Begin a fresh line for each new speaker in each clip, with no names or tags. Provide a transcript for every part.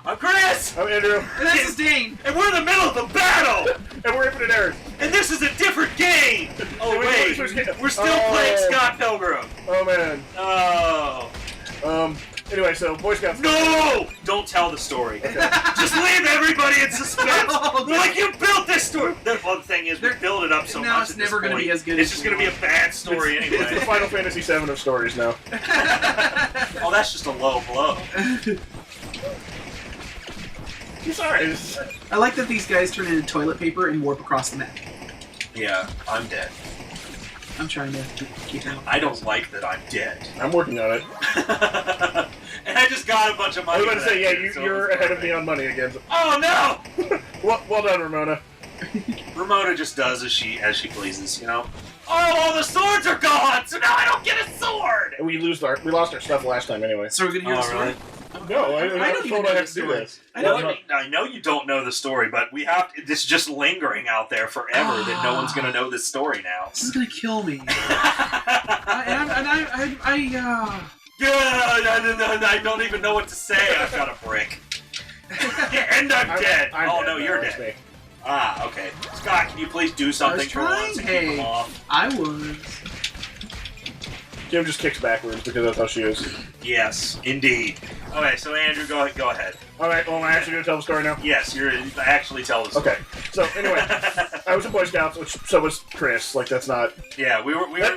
I'm Chris!
I'm Andrew.
And this is Dane.
And we're in the middle of the battle!
And we're Infinite Earth.
And this is a different game! Oh, wait. We're still playing Scott Pilgrim.
Oh, man.
Oh.
Anyway, so Boy Scouts...
No! Don't tell the story.
Okay.
Just leave everybody in suspense.
No,
We're like, you built this story. The fun thing is, we build it up so
now
much
it's
at this
never going to
point.
be as good
It's
as
just going to be a bad story
It's the
anyway.
Final Fantasy VII of stories now.
Oh, that's just a low blow.
I'm sorry.
I like that these guys turn into toilet paper and warp across the map.
Yeah, I'm dead.
I'm trying to keep out.
I don't like that I'm dead.
I'm working on it.
And I just got a bunch of
I
money.
was about to say, yeah, you're ahead of me on money again.
Oh no!
Well done, Ramona.
Ramona just does as she pleases, you know. Oh, all the swords are gone, so now I don't get a sword.
And we lost our stuff last time anyway.
So we're going to hear the story?
Really?
No, I
don't
was
even
told
know
I
the
have to do
story.
this.
I know you don't know the story, but we have this is just lingering out there forever that no one's gonna know this story now.
This is going to kill me.
I don't even know what to say. I've got a brick. And I'm dead.
I'm dead.
You're
It's
dead.
me.
Ah, okay. Scott, can you please do something for once and keep
Hey,
them off?
I was.
Kim just kicks backwards because that's how she is.
Yes, indeed. Okay, so Andrew, go ahead.
Alright, well, am I actually going to tell the story now?
Yes, you're actually tell the story.
Okay, so anyway, I was in Boy Scouts, so was Chris. Like, that's not...
Yeah,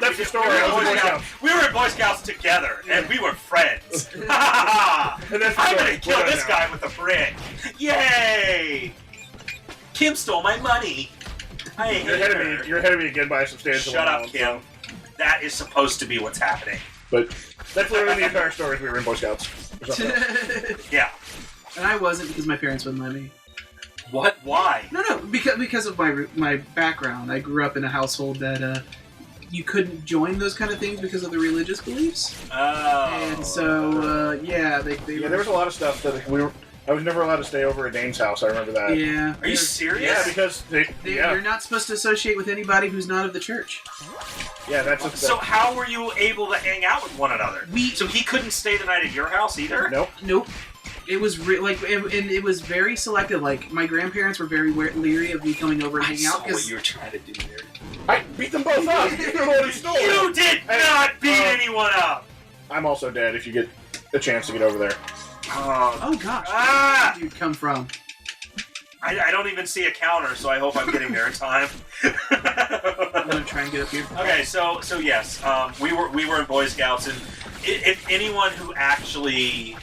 That's the story. I was in Boy Scouts.
We were in Boy Scouts together, and we were friends.
And that's the
I'm
story.
gonna kill
We're done
this
now.
guy with a brick. Yay! Kim stole my money. I hate
You're ahead of
her.
me. You're ahead of me again by a substantial
Shut up,
amount.
Kim. That is supposed to be what's happening.
But that's literally the entire story. We were in Boy Scouts. There's nothing else.
Yeah.
And I wasn't because my parents wouldn't let me.
What? Why?
No, because of my background. I grew up in a household that you couldn't join those kind of things because of the religious beliefs.
Oh.
And so, yeah, they
Yeah, there was a lot of stuff that I was never allowed to stay over at Dane's house. I remember that.
Yeah.
Are you serious?
Yeah, because
You're not supposed to associate with anybody who's not of the church.
Yeah, that's a,
So how were you able to hang out with one another? So he couldn't stay the night at your house either?
Nope.
It was it was very selective. Like my grandparents were very leery of me coming over and
I
hanging
saw
out
what you were trying to do there.
I beat them both up. You're the one who stole
You
it.
did not beat anyone up!
I'm also dead if you get a chance to get over there.
Oh gosh,
Ah!
where did you come from?
I don't even see a counter, so I hope I'm getting there in time.
I'm gonna try and get up here.
Okay, so yes, we were in Boy Scouts, and if anyone who actually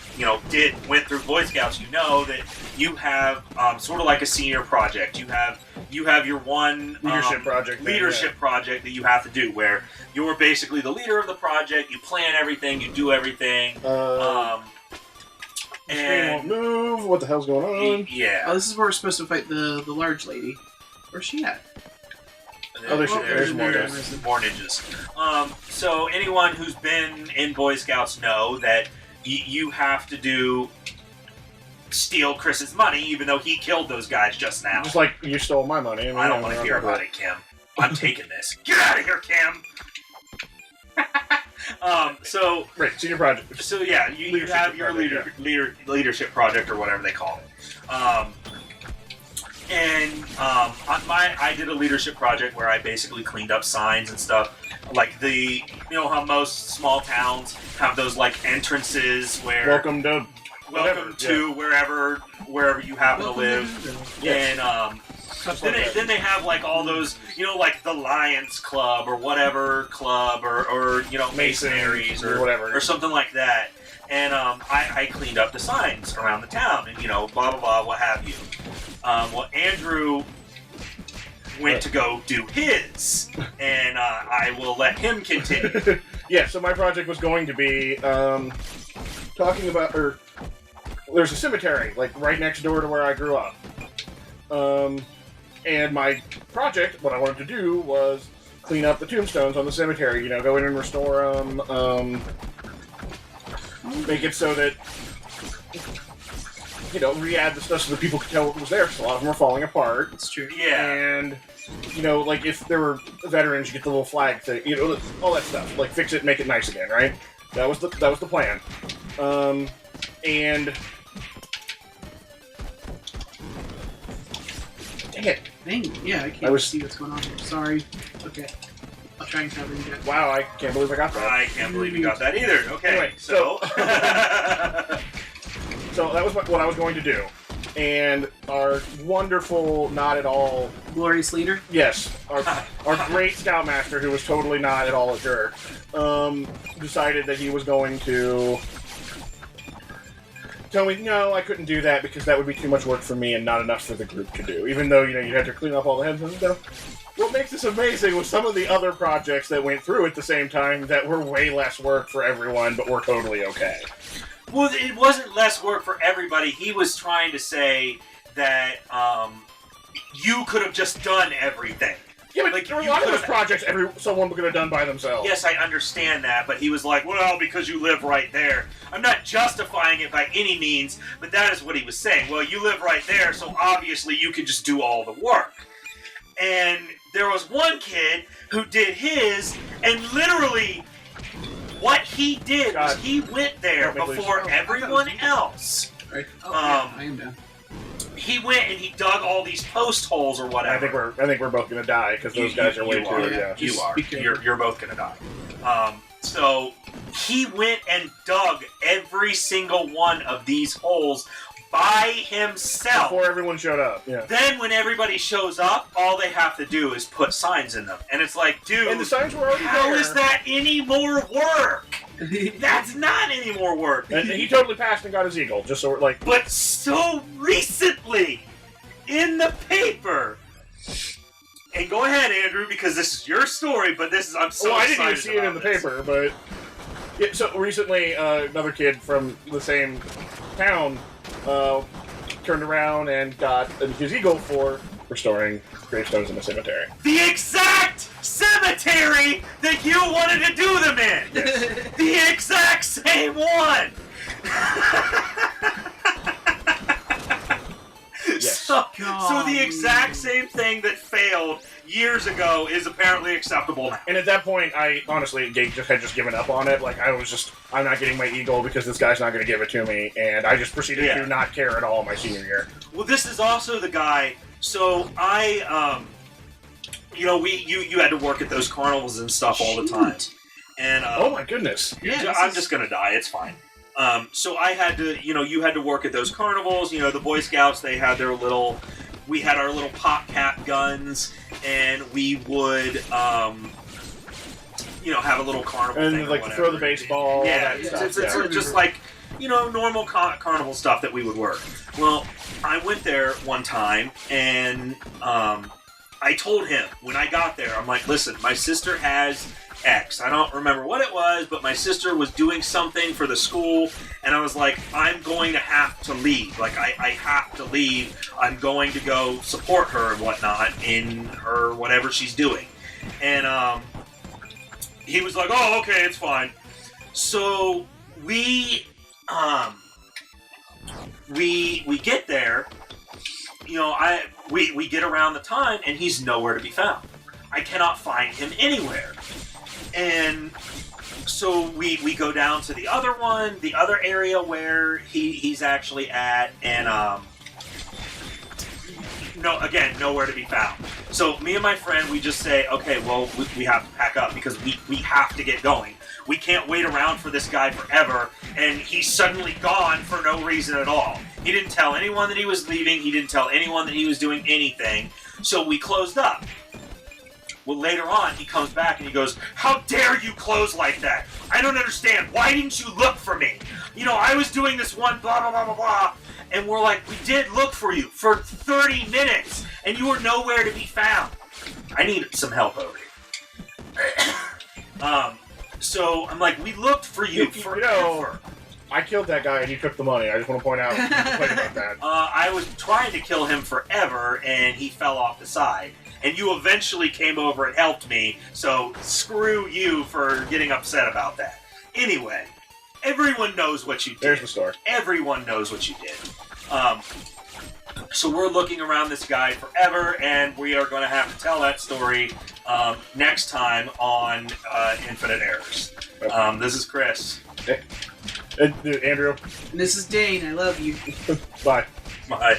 went through Boy Scouts, you know that you have sort of like a senior project. You have your one
Leadership project
that you have to do, where you're basically the leader of the project. You plan everything, you do everything.
Screen won't move. What the hell's going on?
Yeah.
Oh, this is where we're supposed to fight the large lady. Where's she at?
Oh, there's more guys.
More ninjas. So anyone who's been in Boy Scouts know that you have to steal Chris's money, even though he killed those guys just now.
Just like you stole my money.
I don't want to hear about it, Kim. I'm taking this. Get out of here, Kim!
Right, senior project.
So yeah, you have your leadership project or whatever they call it. I did a leadership project where I basically cleaned up signs and stuff. Like how most small towns have those like entrances where
Welcome to
wherever you happen to live.
Yes.
And then they have like all those, like the Lions Club or whatever club or Masonries or
whatever
or something like that. And I cleaned up the signs around the town and blah blah blah, what have you. Well, Andrew went to go do his, and I will let him continue.
Yeah. So my project was going to be talking about there's a cemetery like right next door to where I grew up. And my project, what I wanted to do was clean up the tombstones on the cemetery. Go in and restore them. Make it so that re-add the stuff so that people could tell what was there. Because a lot of them are falling apart.
It's true.
Yeah.
And like if there were veterans, you get the little flag thing. All that stuff. Like fix it, make it nice again. Right. That was the plan. And Dang it.
Dang, yeah, I can't see what's going on here. Sorry. Okay. I'll try and cover you guys.
Wow, I can't believe I got that.
I can't believe you got that either. Okay,
Anyway,
so...
So that was what I was going to do. And our wonderful, not at all...
Glorious leader?
Yes. Our great scoutmaster, who was totally not at all a jerk, decided that he was going to tell me, no, I couldn't do that because that would be too much work for me and not enough for the group to do. Even though, you'd have to clean up all the heads and stuff. What makes this amazing was some of the other projects that went through at the same time that were way less work for everyone, but were totally okay.
Well, it wasn't less work for everybody. He was trying to say that you could have just done everything.
Yeah, but like, there were a lot of those projects someone could have done by themselves.
Yes, I understand that, but he was like, well, because you live right there. I'm not justifying it by any means, but that is what he was saying. Well, you live right there, so obviously you could just do all the work. And there was one kid who did his, and literally what he did was he went there before everyone else.
Right. Oh, yeah, I am down.
He went and he dug all these post holes or whatever.
I think we're both gonna die because those guys are way too. Yeah.
You are. You're both gonna die. So he went and dug every single one of these holes by himself
before everyone showed up. Yeah.
Then when everybody shows up, all they have to do is put signs in them, and it's like, dude,
and the signs were already
how
there.
is that any more work? That's not any more work.
And he totally passed and got his eagle, just so we're like...
But so recently, in the paper... And go ahead, Andrew, because this is your story, but this is... I'm so excited.
I didn't even see it in the paper, but... Yeah, so recently, another kid from the same town turned around and got his eagle for restoring gravestones in the cemetery.
The exact cemetery that you wanted to do them in!
Yes.
The exact same one!
Yes.
So the exact same thing that failed years ago is apparently acceptable now.
And at that point, I honestly had just given up on it. Like, I'm not getting my eagle because this guy's not going to give it to me. And I just proceeded to not care at all my senior year.
Well, this is also the guy... So you had to work at those carnivals and stuff all the time. And
oh my goodness.
Yeah, I'm just going to die. It's fine. So I had to, you had to work at those carnivals. The Boy Scouts, they had their little... We had our little pop cap guns, and we would, have a little carnival
and
thing
like
or whatever.
throw the baseball.
Yeah,
all that stuff.
It's just like, normal carnival stuff that we would work. Well, I went there one time, and I told him when I got there, I'm like, listen, my sister has X. I don't remember what it was, but my sister was doing something for the school, and I was like, I'm going to have to leave. Like, I have to leave. I'm going to go support her and whatnot in her whatever she's doing. And he was like, oh, okay, it's fine. So we get there, we get around the time, and he's nowhere to be found. I cannot find him anywhere. And so we go down to the other one, the other area where he's actually at, and nowhere to be found. So me and my friend, we just say, okay, well, we have to pack up because we have to get going. We can't wait around for this guy forever, and he's suddenly gone for no reason at all. He didn't tell anyone that he was leaving. He didn't tell anyone that he was doing anything. So we closed up. Well, later on, he comes back and he goes, how dare you close like that? I don't understand. Why didn't you look for me? I was doing this one, blah, blah, blah, blah, blah. And we're like, we did look for you for 30 minutes, and you were nowhere to be found. I need some help over here. So I'm like, we looked for you forever.
I killed that guy and you took the money. I just want to point out about that.
I was trying to kill him forever, and he fell off the side. And you eventually came over and helped me, so screw you for getting upset about that. Anyway, everyone knows what you did.
There's the story.
Everyone knows what you did. So we're looking around this guy forever, and we are going to have to tell that story next time on Infinite Errors. This is Chris.
Andrew.
And this is Dane. I love you.
Bye.
Bye.